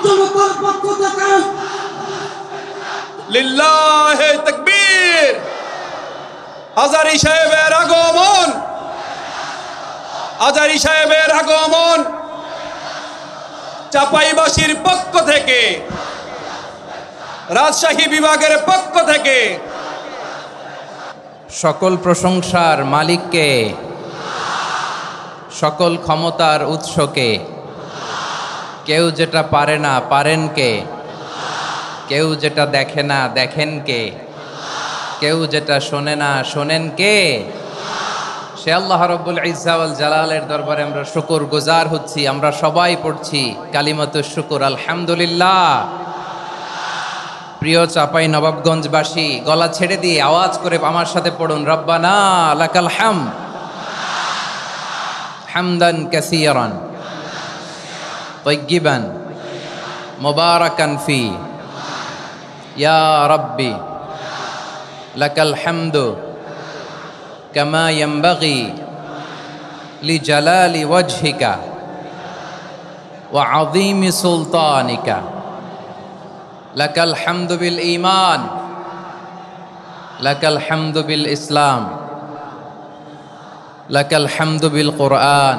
জনতার পক্ষ থেকে লিল্লাহে তাকবীর। আজারি সাহেবের আগমন, আজারি সাহেবের আগমন চাপাইবাসীর পক্ষ থেকে, রাজশাহী বিভাগের পক্ষ থেকে। সকল প্রশংসার মালিককে, সকল ক্ষমতার উৎসকে। কেউ যেটা পারে না পারেন কে, কেউ যেটা দেখে না দেখেন কে, কেউ যেটা শোনে না শোনেন কে? সে আল্লাহ রাব্বুল ইজ্জা ওয়াল জালালের দরবারে আমরা শুকর গুজার হচ্ছি। আমরা সবাই পড়ছি কালিমাতুশ শুকর, আলহামদুলিল্লাহ। প্রিয় চাপাই নবাবগঞ্জবাসী, গলা ছেড়ে দিয়ে আওয়াজ করে আমার সাথে পড়ুন, রব্বানা লাকাল হামদ হামদান কাসীরান তাইয়্যিবান মুবারাকান ফি ইয়া রাব্বি লাকাল হামদু কামা ইয়ানবাগি লিজালালি ওয়াজহিকা ওয়া আযীমি সুলতানিকা। লাকাল হামদু বিল ঈমান, লাকাল হামদু বিল ইসলাম, লাকাল হামদু বিল কুরআন,